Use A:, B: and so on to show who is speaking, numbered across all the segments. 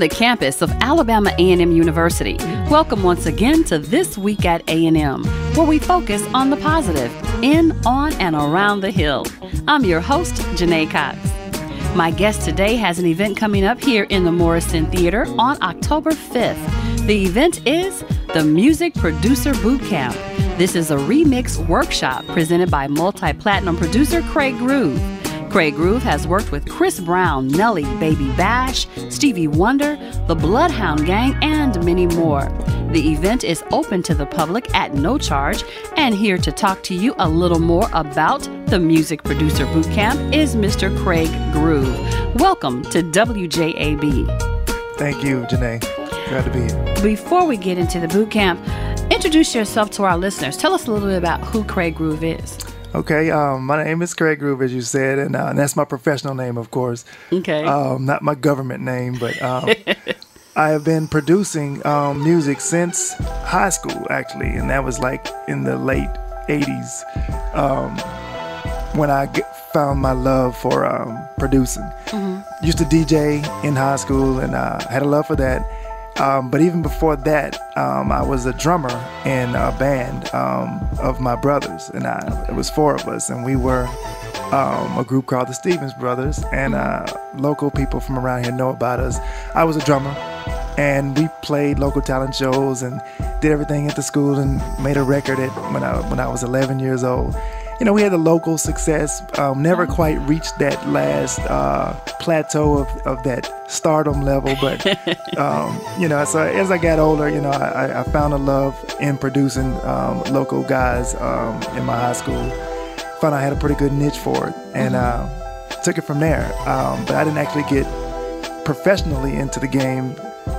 A: the campus of Alabama A&M University. Welcome once again to This Week at A&M, where we focus on the positive in, on, and around the Hill. I'm your host, Janae Cox. My guest today has an event coming up here in the Morrison Theater on October 5th. The event is the Music Producer Boot Camp. This is a remix workshop presented by multi-platinum producer Craig Groove. Craig Groove has worked with Chris Brown, Nelly, Baby Bash, Stevie Wonder, the Bloodhound Gang, and many more. The event is open to the public at no charge, and here to talk to you a little more about the Music Producer Boot Camp is Mr. Craig Groove. Welcome to WJAB.
B: Thank you, Janae. Glad to be here. Before
A: we get into the boot camp, introduce yourself to our listeners. Tell us a little bit about who Craig Groove is.
B: Okay, my name is Craig Groove, as you said, and that's my professional name, of course.
A: Okay.
B: Not my government name, but I have been producing music since high school, actually, and that was like in the late 80s when I found my love for producing. Mm-hmm. Used to DJ in high school, and had a love for that. But even before that, I was a drummer in a band of my brothers, and it was four of us, and we were a group called the Stevens Brothers, and local people from around here know about us. I was a drummer, and we played local talent shows and did everything at the school and made a record when I was 11 years old. You know, we had the local success, never quite reached that last plateau of that stardom level. But, you know, so as I got older, you know, I found a love in producing local guys in my high school. Found I had a pretty good niche for it, and took it from there. But I didn't actually get professionally into the game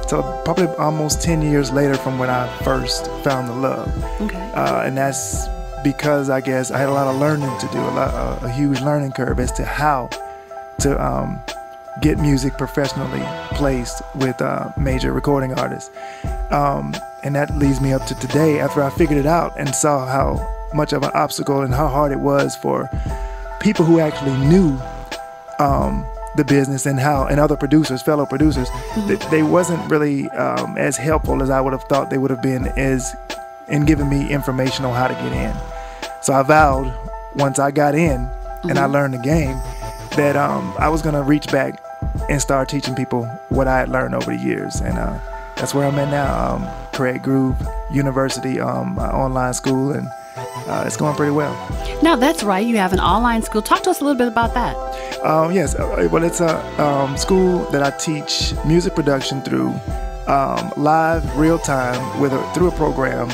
B: till probably almost 10 years later from when I first found the love.
A: Okay.
B: And that's because I guess I had a lot of learning to do, a huge learning curve as to how to get music professionally placed with major recording artists. And that leads me up to today, after I figured it out and saw how much of an obstacle and how hard it was for people who actually knew the business and other producers, fellow producers, that they wasn't really as helpful as I would have thought they would have been in giving me information on how to get in. So I vowed, once I got in and I learned the game, that I was going to reach back and start teaching people what I had learned over the years. And that's where I'm at now, Craig Groove University, my online school, and it's going pretty well.
A: Now, that's right. You have an online school. Talk to us a little bit about that.
B: Yes. Well, it's a school that I teach music production through live, real time, through a program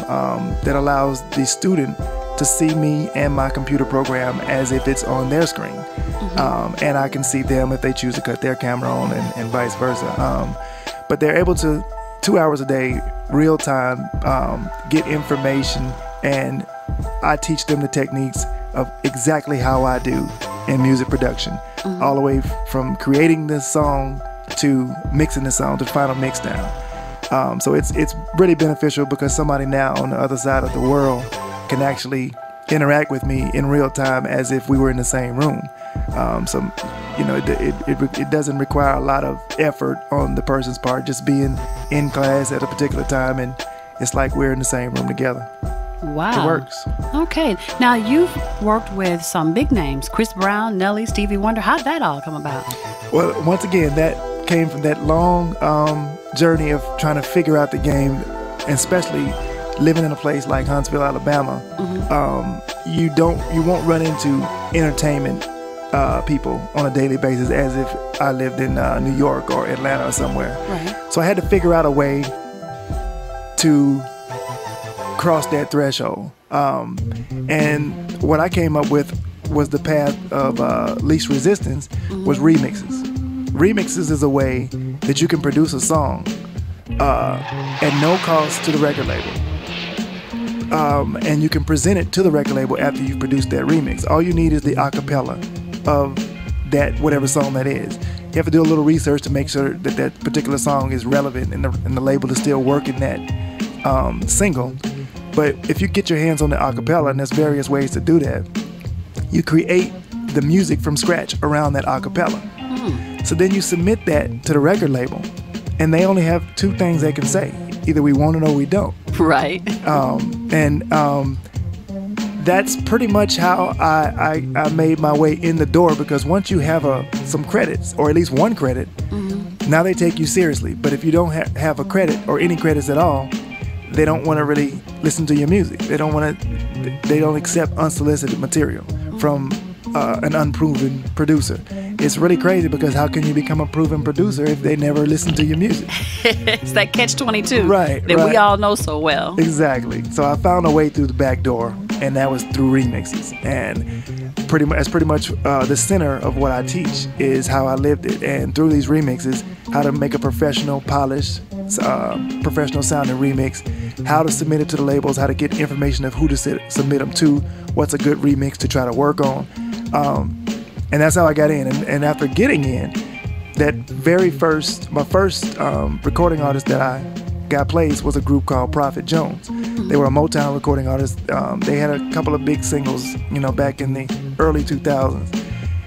B: that allows the student to see me and my computer program as if it's on their screen. And I can see them if they choose to cut their camera on, and vice versa. But they're able to, 2 hours a day, real time, get information, and I teach them the techniques of exactly how I do in music production, all the way from creating the song to mixing the song to final mix down. So it's really beneficial because somebody now on the other side of the world can actually interact with me in real time as if we were in the same room. So, you know, it doesn't require a lot of effort on the person's part, just being in class at a particular time, and it's like we're in the same room together.
A: Wow.
B: It works.
A: Okay. Now, you've worked with some big names, Chris Brown, Nelly, Stevie Wonder. How'd that all come about? Well,
B: once again, that came from that long journey of trying to figure out the game, and especially living in a place like Huntsville, Alabama. You won't run into entertainment people on a daily basis as if I lived in New York or Atlanta or somewhere.
A: Right.
B: So I had to figure out a way to cross that threshold. And what I came up with was the path of least resistance, was remixes. Remixes is a way that you can produce a song at no cost to the record label. And you can present it to the record label after you've produced that remix. All you need is the acapella of that, whatever song that is. You have to do a little research to make sure that that particular song is relevant and the label is still working that single. But if you get your hands on the acapella, and there's various ways to do that, you create the music from scratch around that acapella. So then you submit that to the record label, and they only have two things they can say: either we want it or we don't.
A: Right.
B: That's pretty much how I made my way in the door, because once you have some credits, or at least one credit, now they take you seriously. But if you don't have a credit or any credits at all, they don't want to really listen to your music. They don't accept unsolicited material from an unproven producer. It's really crazy, because how can you become a proven producer if they never listen to your music?
A: It's that catch-22
B: right,
A: that we all know so well.
B: Exactly. So I found a way through the back door, and that was through remixes. And that's pretty much the center of what I teach, is how I lived it. And through these remixes, how to make a professional, polished, professional sounding remix, how to submit it to the labels, how to get information of who to submit them to, what's a good remix to try to work on. And that's how I got in. And after getting in, my first recording artist that I got placed was a group called Prophet Jones. They were a Motown recording artist. They had a couple of big singles, back in the early 2000s.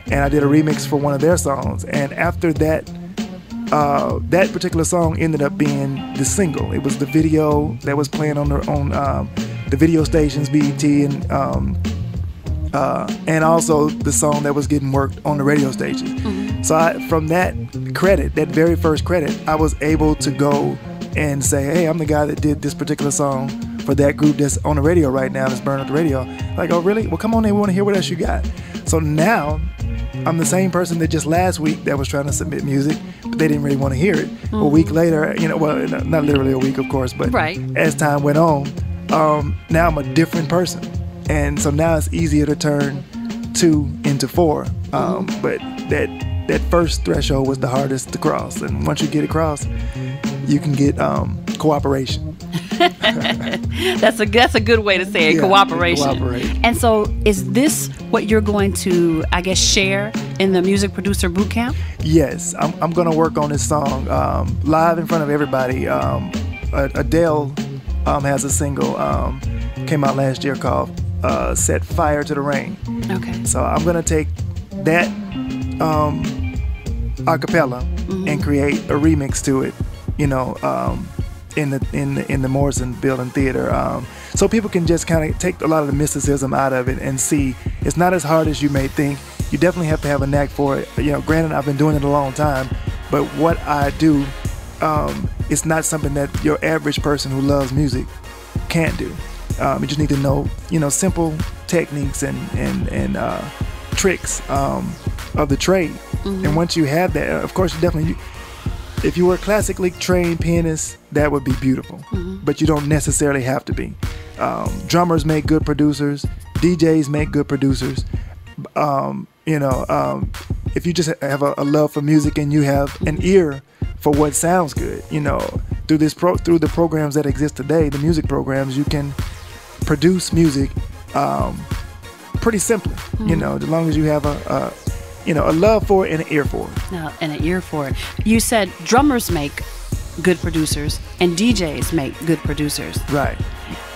B: And I did a remix for one of their songs. And after that, that particular song ended up being the single. It was the video that was playing on the video stations, BET, and also the song that was getting worked on the radio stations. So from that credit, that very first credit, I was able to go and say, hey, I'm the guy that did this particular song for that group that's on the radio right now, that's burning up the radio. Like, oh, really? Well, come on in, we want to hear what else you got. So now, I'm the same person that just last week that was trying to submit music, but they didn't really want to hear it. A week later, well, not literally a week, of course, but as time went on, now I'm a different person. And so now it's easier to turn 2 into 4. But that first threshold was the hardest to cross. And once you get across, you can get cooperation.
A: That's a good way to say it, cooperation.
B: Cooperate.
A: And so is this what you're going to, I guess, share in the Music Producer Bootcamp?
B: Yes, I'm going to work on this song live in front of everybody. Adele has a single, came out last year, called Set Fire to the Rain. Okay. So I'm going to take that acapella and create a remix to it, in the Morrison Building Theater, so people can just kind of take a lot of the mysticism out of it and see it's not as hard as you may think. You definitely have to have a knack for it. Granted, I've been doing it a long time, but what I do, it's not something that your average person who loves music can't do. You just need to know, simple techniques and tricks of the trade. And once you have that, of course, you definitely. If you were a classically trained pianist, that would be beautiful, but you don't necessarily have to be. Drummers make good producers. DJs make good producers. If you just have a love for music and you have an ear for what sounds good, through the programs that exist today, the music programs, you can produce music pretty simply. As long as you have a love for it and an ear for it.
A: And an ear for it. You said drummers make good producers and DJs make good producers.
B: Right.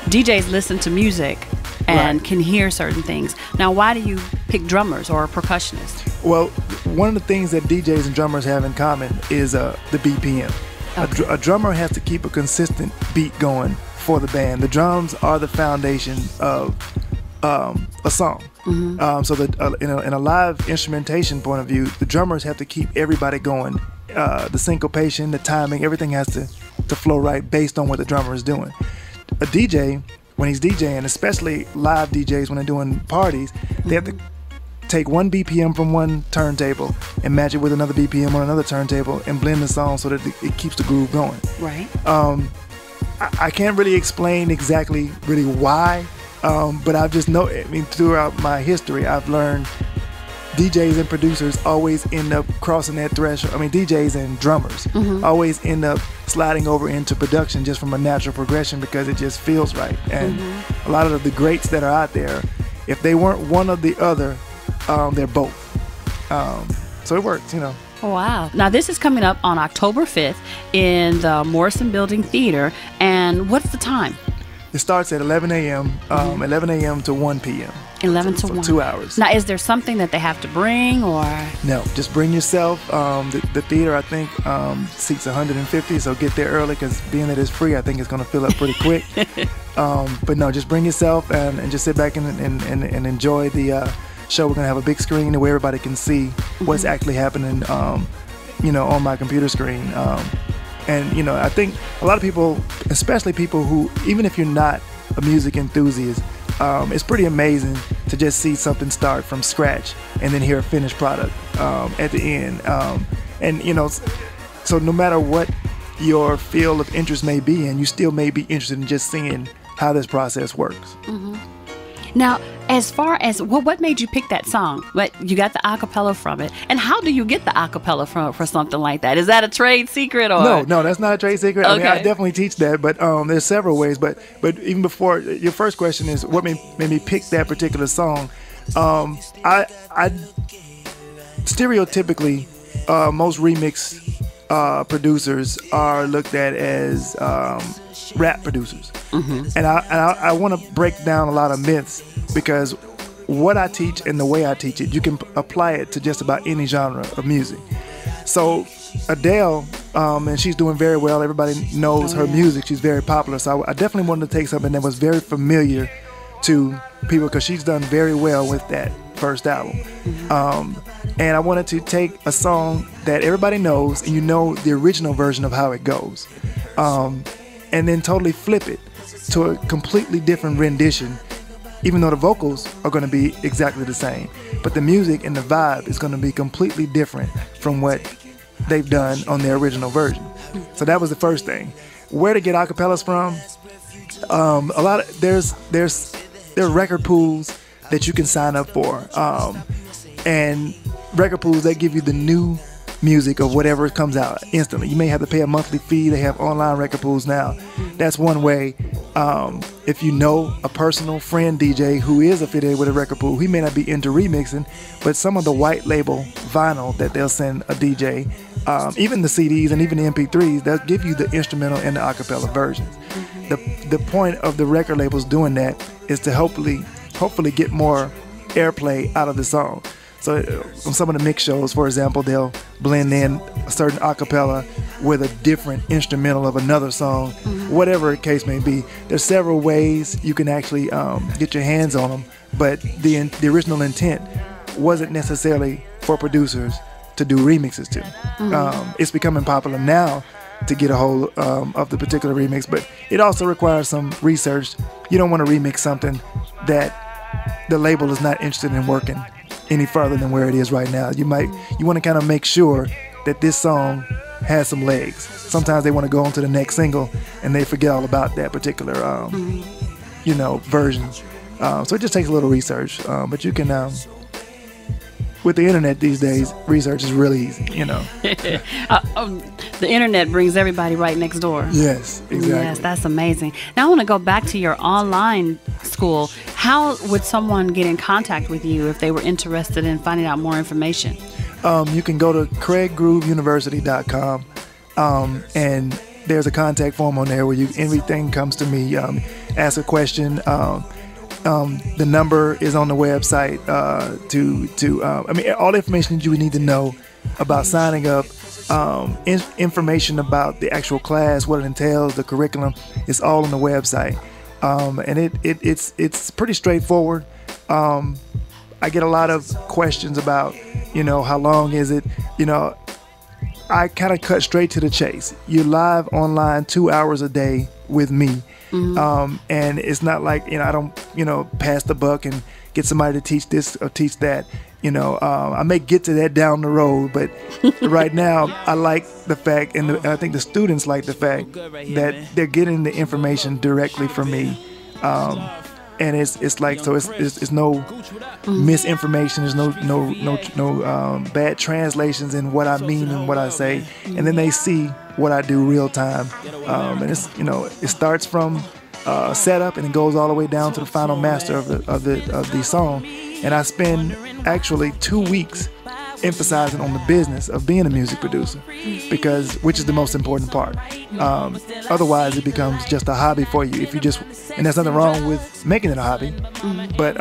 A: DJs listen to music and can hear certain things. Now, why do you pick drummers or percussionists?
B: Well, one of the things that DJs and drummers have in common is the BPM. Okay. A drummer has to keep a consistent beat going for the band. The drums are the foundation of a song. So that in a live instrumentation point of view, the drummers have to keep everybody going. The syncopation, the timing, everything has to flow right based on what the drummer is doing. A DJ, when he's DJing, especially live DJs when they're doing parties, they have to take one BPM from one turntable and match it with another BPM on another turntable and blend the song so that it keeps the groove going.
A: Right.
B: I can't really explain exactly really why. But I've just throughout my history, I've learned DJs and producers always end up crossing that threshold. DJs and drummers always end up sliding over into production just from a natural progression because it just feels right. And a lot of the greats that are out there, if they weren't one or the other, they're both. So it works,
A: Wow. Now, this is coming up on October 5th in the Morrison Building Theater. And what's the time?
B: It starts at 11 a.m. 11 a.m. to 1 p.m.
A: 11 to 1.
B: 2 hours.
A: Now, is there something that they have to bring, or?
B: No, just bring yourself. The theater, I think, seats 150, so get there early, because being that it's free, I think it's going to fill up pretty quick. But no, just bring yourself and just sit back and enjoy the show. We're going to have a big screen where everybody can see what's actually happening, on my computer screen. And, I think a lot of people, especially people who, even if you're not a music enthusiast, it's pretty amazing to just see something start from scratch and then hear a finished product at the end. So no matter what your field of interest may be in, you still may be interested in just seeing how this process works.
A: Now, as far as what made you pick that song? But you got the acapella from it, and how do you get the acapella for something like that? Is that a trade secret, or
B: no? That's not a trade secret.
A: Okay.
B: I mean, I definitely teach that, but there's several ways. But even before, your first question is what made me pick that particular song. I stereotypically, most remix producers are looked at as rap producers. And I want to break down a lot of myths, because what I teach and the way I teach it, you can apply it to just about any genre of music. So Adele, and she's doing very well. Everybody knows her music. She's very popular. So I definitely wanted to take something that was very familiar to people, because she's done very well with that first album. And I wanted to take a song that everybody knows, and the original version of how it goes, and then totally flip it to a completely different rendition, even though the vocals are going to be exactly the same. But the music and the vibe is going to be completely different from what they've done on their original version. So that was the first thing. Where to get acapellas from? A lot of there are record pools that you can sign up for, and record pools that give you the new music of whatever comes out instantly. You may have to pay a monthly fee. They have online record pools now. That's one way. If you know a personal friend DJ who is affiliated with a record pool, he may not be into remixing, but some of the white label vinyl that they'll send a DJ, even the CDs and even the MP3s, they'll give you the instrumental and the acapella versions. The point of the record labels doing that is to hopefully get more airplay out of the song. So on some of the mix shows, for example, they'll blend in a certain acapella with a different instrumental of another song, whatever the case may be. There's several ways you can actually get your hands on them, but the original intent wasn't necessarily for producers to do remixes to. It's becoming popular now to get a hold of the particular remix, but it also requires some research. You don't want to remix something that the label is not interested in working any further than where it is right now. You want to kind of make sure that this song has some legs. Sometimes they want to go on to the next single and they forget all about that particular version. So it just takes a little research, but you can with the internet these days, research is really easy,
A: The internet brings everybody right next door.
B: Yes, exactly.
A: Yes, that's amazing. Now I want to go back to your online school. How would someone get in contact with you if they were interested in finding out more information?
B: You can go to craiggrooveuniversity.com, and there's a contact form on there where everything comes to me. Ask a question. The number is on the website all the information that you would need to know about signing up, information about the actual class, what it entails, the curriculum, is all on the website. And it's pretty straightforward. I get a lot of questions about, how long is it? I kind of cut straight to the chase. You're live online 2 hours a day with me. And it's not like, I don't, pass the buck and get somebody to teach this or teach that. I may get to that down the road, but right now I like the fact, and I think the students like the fact that they're getting the information directly from me. And it's like, so it's no misinformation. There's no bad translations in what I mean and what I say. And then they see what I do real time. And it's, it starts from setup and it goes all the way down to the final master of the song. And I spend actually 2 weeks emphasizing on the business of being a music producer, which is the most important part. Otherwise, it becomes just a hobby for you. If you just, and there's nothing wrong with making it a hobby, but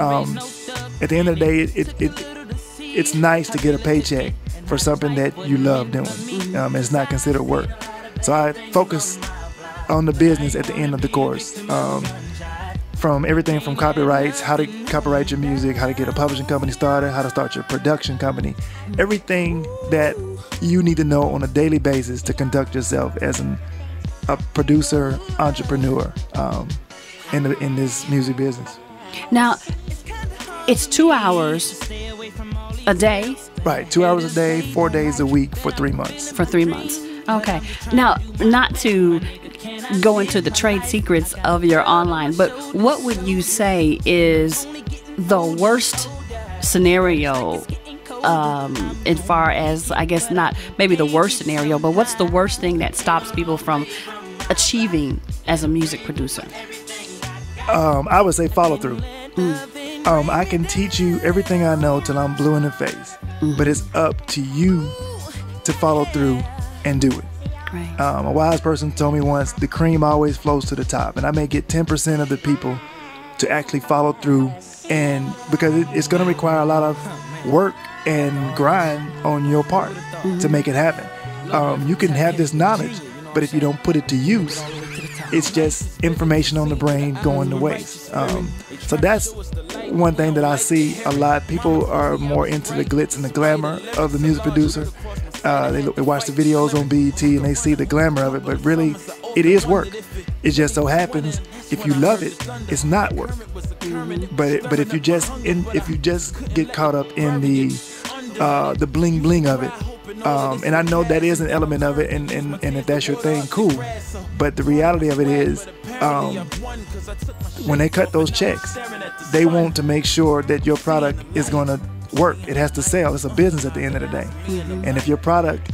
B: at the end of the day, it's nice to get a paycheck for something that you love doing. It's not considered work. So I focus on the business at the end of the course. From everything from copyrights, how to copyright your music, how to get a publishing company started, how to start your production company, everything that you need to know on a daily basis to conduct yourself as a producer, entrepreneur in this music business.
A: Now, it's 2 hours a day?
B: Right, 2 hours a day, 4 days a week for 3 months.
A: For 3 months. Okay. Now, not to go into the trade secrets of your online, but what would you say is the worst scenario, as far as, I guess not maybe the worst scenario, but what's the worst thing that stops people from achieving as a music producer?
B: I would say follow through. I can teach you everything I know till I'm blue in the face, but it's up to you to follow through and do it.
A: Right.
B: A wise person told me once, the cream always flows to the top, and I may get 10% of the people to actually follow through, and because it's going to require a lot of work and grind on your part to make it happen. You can have this knowledge, but if you don't put it to use, it's just information on the brain going to waste. So that's one thing that I see a lot. People are more into the glitz and the glamour of the music producer. They watch the videos on BET and they see the glamour of it, but really it is work. It just so happens if you love it, it's not work. But if you just get caught up in the bling bling of it, and I know that is an element of it, and if that's your thing, cool. But the reality of it is, when they cut those checks, they want to make sure that your product is going to work. It has to sell. It's a business at the end of the day. And if your product,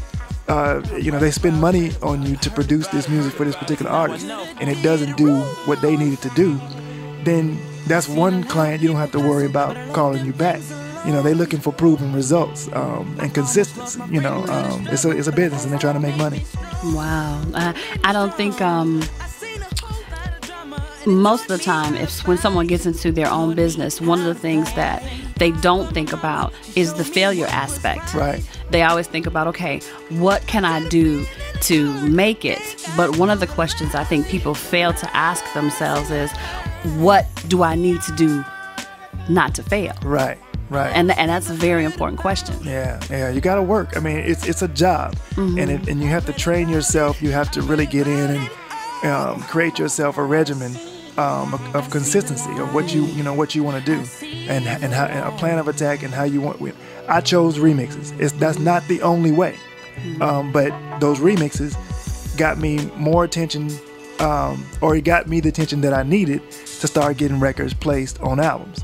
B: they spend money on you to produce this music for this particular artist, and it doesn't do what they need it to do, then that's one client you don't have to worry about calling you back. They're looking for proven results and consistency. It's a business, and they're trying to make money.
A: Wow. I don't think most of the time, when someone gets into their own business, one of the things that they don't think about is the failure aspect.
B: Right.
A: They always think about, okay, what can I do to make it? But one of the questions I think people fail to ask themselves is, what do I need to do not to fail?
B: Right. Right.
A: And that's a very important question.
B: Yeah. You got to work. I mean, it's a job, and you have to train yourself. You have to really get in and create yourself a regimen of consistency of what you want to do, and a plan of attack and how you want. I chose remixes. That's not the only way, but those remixes got me more attention, or it got me the attention that I needed to start getting records placed on albums.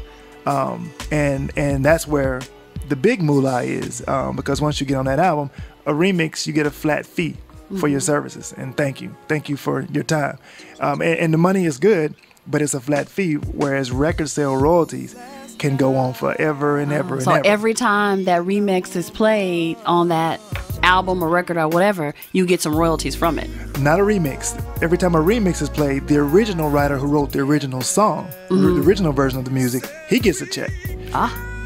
B: And that's where the big moolah is, because once you get on that album, a remix, you get a flat fee for your services, and thank you for your time, and the money is good, but it's a flat fee, whereas record sale royalties can go on forever and ever and ever.
A: So every time that remix is played on that album or record or whatever, you get some royalties from it.
B: Not a remix. Every time a remix is played, the original writer who wrote the original song, the original version of the music, he gets a check.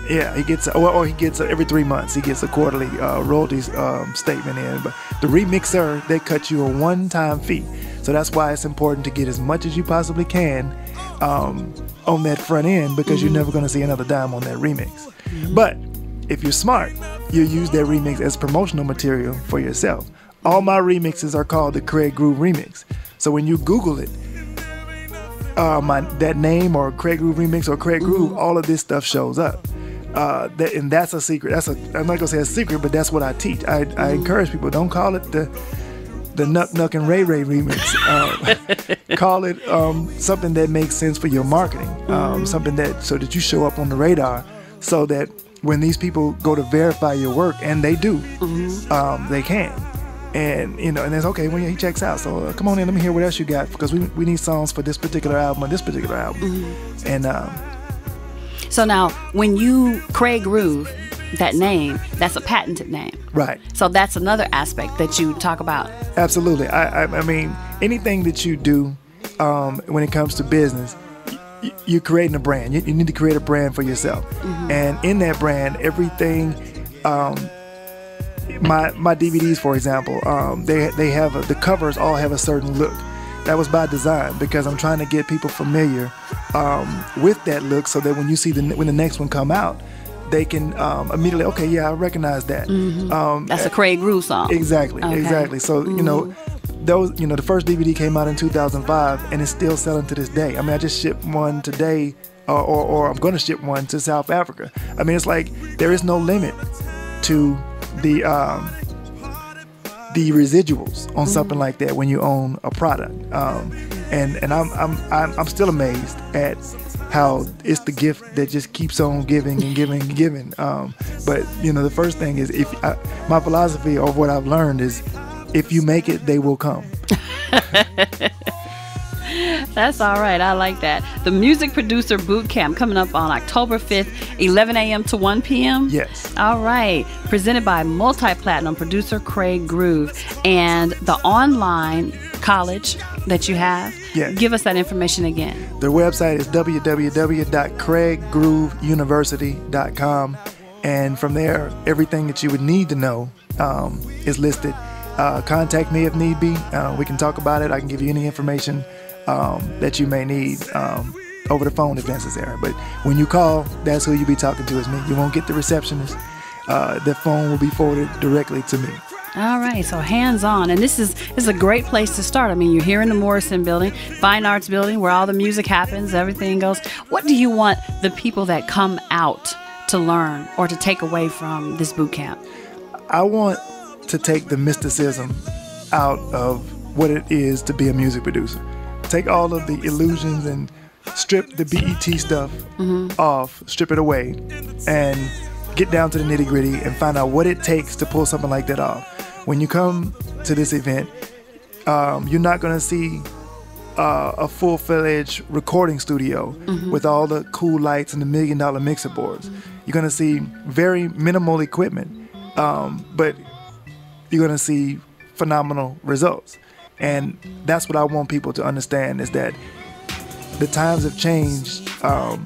B: Yeah, he gets, or he gets every 3 months, he gets a quarterly royalties statement in. But the remixer, they cut you a one-time fee. So that's why it's important to get as much as you possibly can on that front end, because you're never going to see another dime on that remix. But if you're smart, you'll use that remix as promotional material for yourself. All my remixes are called the Craig Groove Remix. So when you Google it, that name or Craig Groove Remix or Craig Groove, all of this stuff shows up. And that's a secret. I'm not gonna say a secret, but that's what I teach. I encourage people, don't call it the Nuck Nuck and Ray Ray remix. Call it something that makes sense for your marketing. Something so that you show up on the radar, so that when these people go to verify your work, and they do, they can. And and it's okay when he checks out. So come on in, let me hear what else you got, because we need songs for this particular album or this particular album. And
A: so now, when you Craig Groove, that name, that's a patented name.
B: Right.
A: So that's another aspect that you talk about.
B: Absolutely. I mean, anything that you do when it comes to business, you're creating a brand. You need to create a brand for yourself. And in that brand, everything, my DVDs, for example, they have the covers all have a certain look. That was by design because I'm trying to get people familiar with that look, so that when you see when the next one come out, they can immediately, okay, yeah, I recognize that.
A: That's a Craig Groove song.
B: Exactly,
A: Okay.
B: exactly. So the first DVD came out in 2005, and it's still selling to this day. I mean, I just shipped one today, or I'm going to ship one to South Africa. I mean, it's like there is no limit to the residuals on something like that when you own a product. And I'm still amazed at how it's the gift that just keeps on giving and giving and giving. But the first thing is, my philosophy of what I've learned is, if you make it, they will come.
A: That's all right. I like that. The Music Producer Boot Camp coming up on October 5th, 11 a.m. to 1 p.m.
B: Yes. All
A: right. Presented by multi-platinum producer Craig Groove. And the online college that you have,
B: yes.
A: Give us that information again.
B: Their website is www.craiggrooveuniversity.com. And from there, everything that you would need to know is listed. Contact me if need be. We can talk about it. I can give you any information that you may need over the phone if necessary. But when you call, that's who you'll be talking to, is me. You won't get the receptionist. The phone will be forwarded directly to me.
A: All right, so hands-on. And this is a great place to start. I mean, you're here in the Morrison Building, Fine Arts Building, where all the music happens, everything goes. What do you want the people that come out to learn or to take away from this boot camp?
B: I want to take the mysticism out of what it is to be a music producer. Take all of the illusions and strip the BET stuff off, strip it away, and get down to the nitty-gritty and find out what it takes to pull something like that off. When you come to this event, you're not going to see a full-fledged recording studio with all the cool lights and the $1 million mixer boards. You're going to see very minimal equipment, but you're going to see phenomenal results. And that's what I want people to understand, is that the times have changed from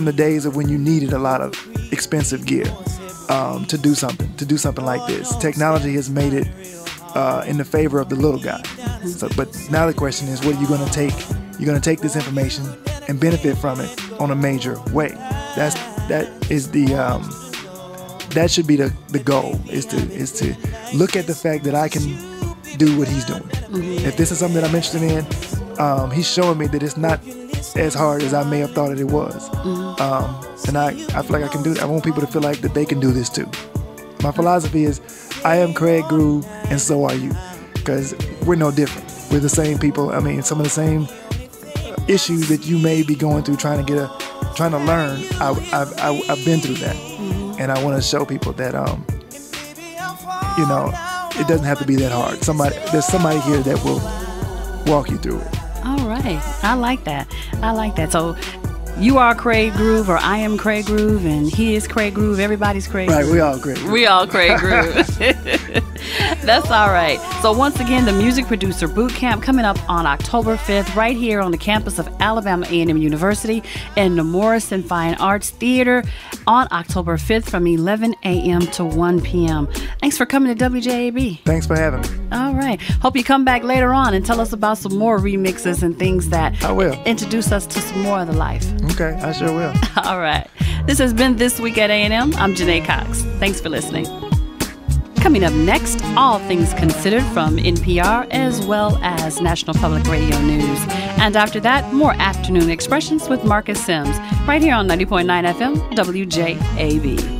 B: the days of when you needed a lot of expensive gear to do something like this. Technology has made it in the favor of the little guy. So, but now the question is, what are you going to take? You're going to take this information and benefit from it on a major way. That should be the goal, is to look at the fact that I can do what he's doing. If this is something that I'm interested in, he's showing me that it's not as hard as I may have thought it was. And I feel like I can do that. I want people to feel like that they can do this too. My philosophy is, I am Craig Groove, and so are you, because we're no different. We're the same people. I mean, some of the same issues that you may be going through trying to learn. I've been through that, and I want to show people that it doesn't have to be that hard. There's somebody here that will walk you through it.
A: All right. I like that. So you are Craig Groove, or I am Craig Groove, and he is Craig Groove. Everybody's Craig Groove.
B: Right, we all Craig Groove.
A: We all Craig Groove. That's all right. So once again, the Music Producer Boot Camp coming up on October 5th right here on the campus of Alabama A&M University in the Morrison Fine Arts Theater on October 5th from 11 a.m. to 1 p.m. Thanks for coming to WJAB.
B: Thanks for having me.
A: All right. Hope you come back later on and tell us about some more remixes and things that
B: I will
A: introduce us to some more of the life.
B: Okay, I sure will.
A: All right. This has been This Week at A&M. I'm Janae Cox. Thanks for listening. Coming up next, all things considered from NPR as well as National Public Radio News. And after that, more afternoon expressions with Marcus Sims right here on 90.9 FM WJAB.